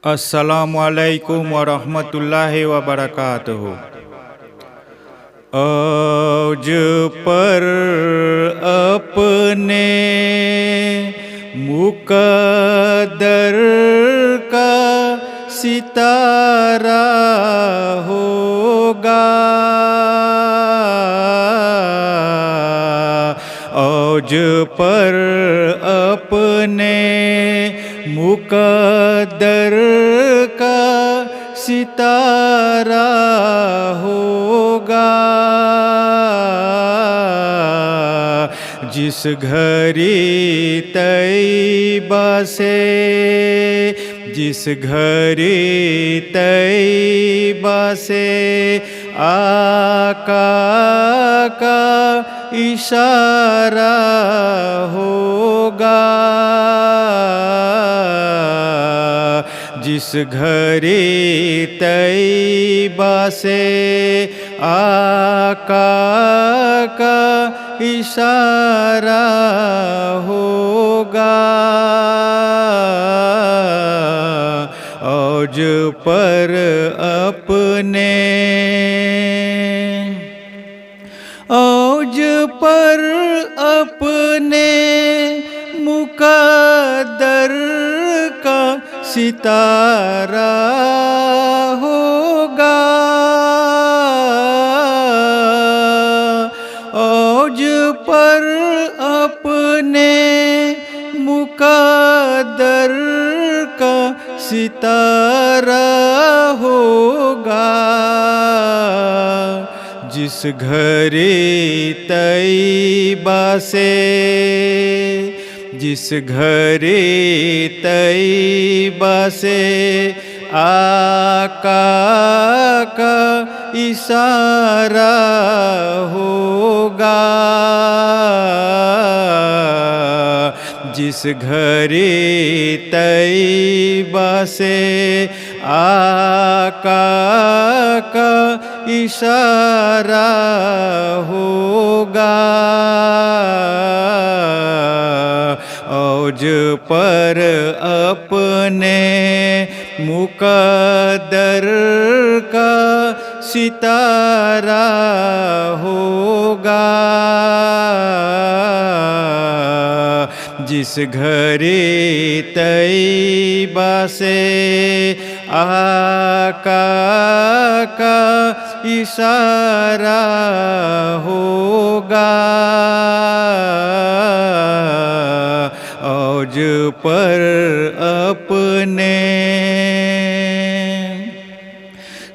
अस्सलामुअलैकुम वरहमतुल्लाहि वबरकातुहू। औज पर अपने मुकद्दर का सितारा होगा। औज पर अपने मुकद्दर का सितारा होगा। जिस घड़ी तैयबा से, जिस घड़ी तैयबा से आका का इशारा होगा। जिस घड़ी तैयबा से आका का इशारा होगा। औज पर अपने, औज पर अपने मुकद्दर का सितारा होगा। औज पर अपने मुकद्दर का सितारा होगा। जिस घड़ी तैयबा से, जिस घड़ी तैयबा से आका का इशारा होगा। जिस घड़ी तैयबा से आका का इशारा होगा। औज पर अपने मुकद्दर का सितारा होगा। जिस घड़ी तैयबा से आका का इशारा होगा। औज पर अपने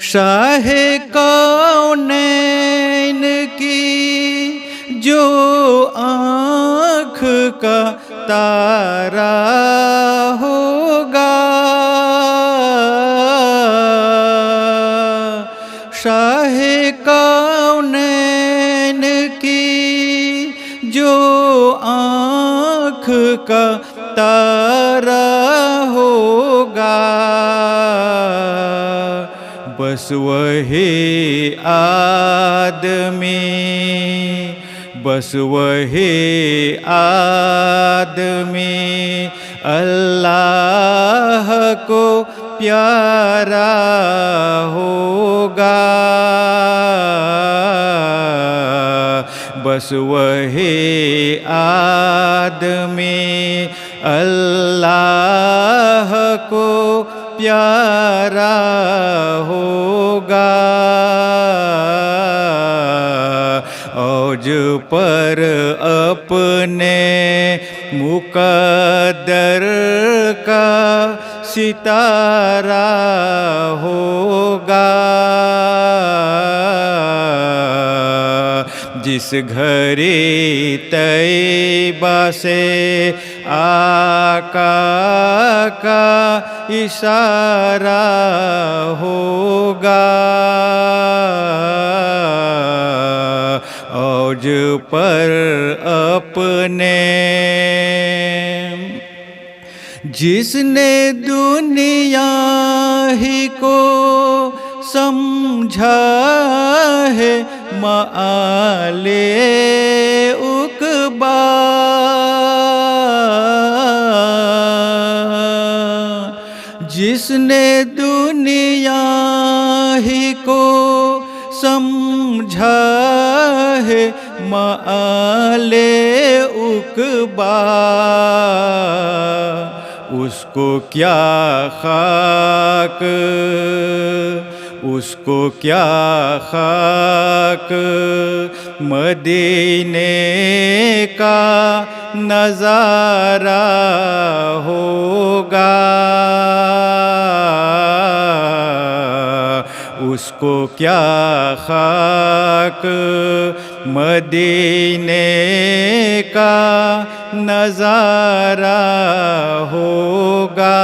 शाहे कौनैन की जो आँख का तारा होगा। शाहे कौनैन की जो आँख का तारा होगा। बस वही आदमी, बस वही आदमी अल्लाह को प्यारा होगा। बस वही आदमी अल्लाह को प्यारा होगा। औज पर अपने मुकद्दर का सितारा होगा। जिस घड़ी तैयबा से आका का इशारा होगा। औज पर अपने जिसने दुनिया ही को समझा है माले उक़बा। जिसने दुनिया ही को समझा है माले उकबा, उसको क्या खाक, उसको क्या खाक मदीने का नज़ारा होगा, उसको क्या खाक मदीने का नज़ारा होगा।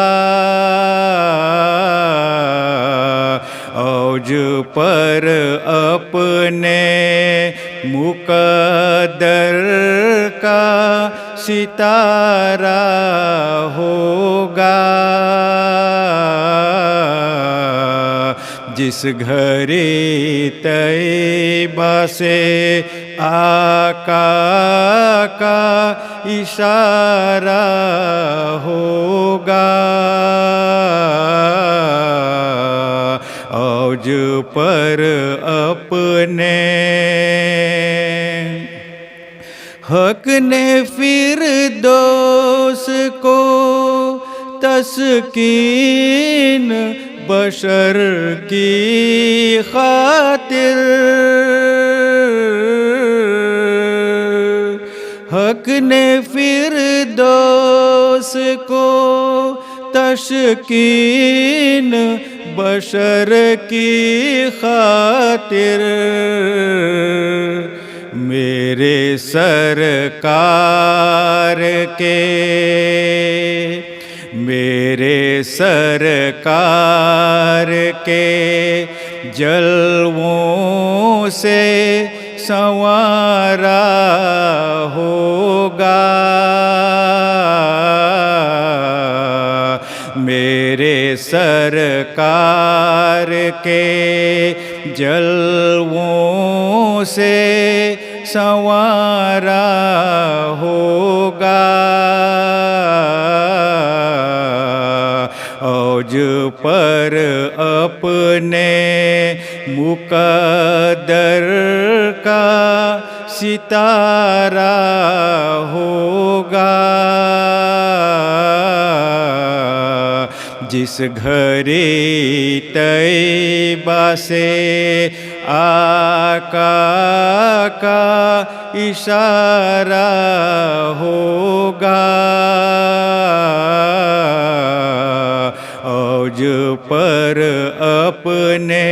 औज पर अपने मुक़द्दर का सितारा होगा, जिस घड़ी तैयबा से आका का इशारा होगा। औज पर अपने हक ने फिरदौस को तस्कीन बशर की खातिर, हक ने फिरदौस को तस्कीन बशर की खातिर, मेरे सरकार के, मेरे सरकार के जलवों से संवारा होगा, मेरे सरकार के जलवों से संवारा होगा। औज पर अपने मुक़द्दर का सितारा होगा, जिस घड़ी तैयबा से आका का इशारा होगा। औज पर अपने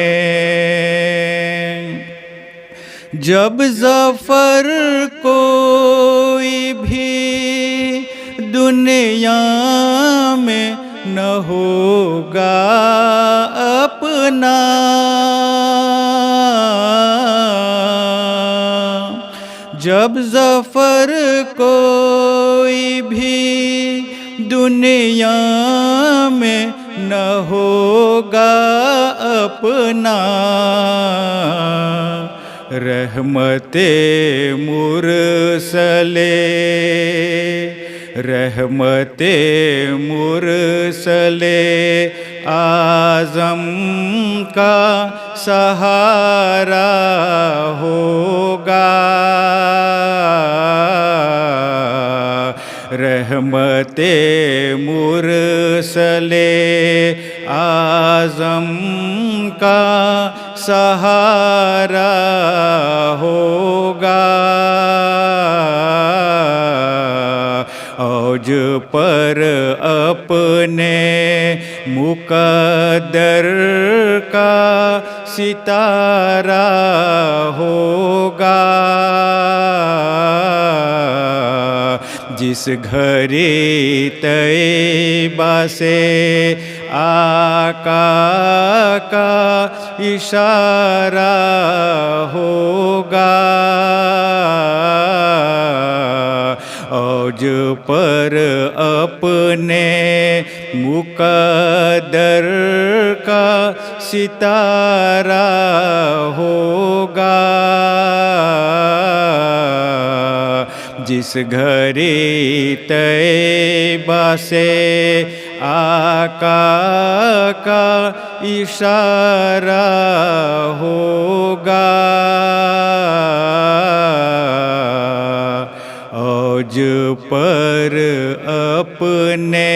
जब ज़फ़र कोई भी दुनिया में न होगा अपना, जब ज़फ़र कोई भी दुनिया में न होगा अपना, रहमते मुरसले, रहमते मुरसले आज़म का सहारा होगा, रहमते मुरसले आज़म का सहारा होगा। औज पर अपने मुक़द्दर का सितारा होगा, जिस घड़ी तैयबा से आका का इशारा होगा। औज पर अपने मुक़द्दर का सितारा होगा, जिस घरे तैबा से आका का इशारा होगा, औज पर अपने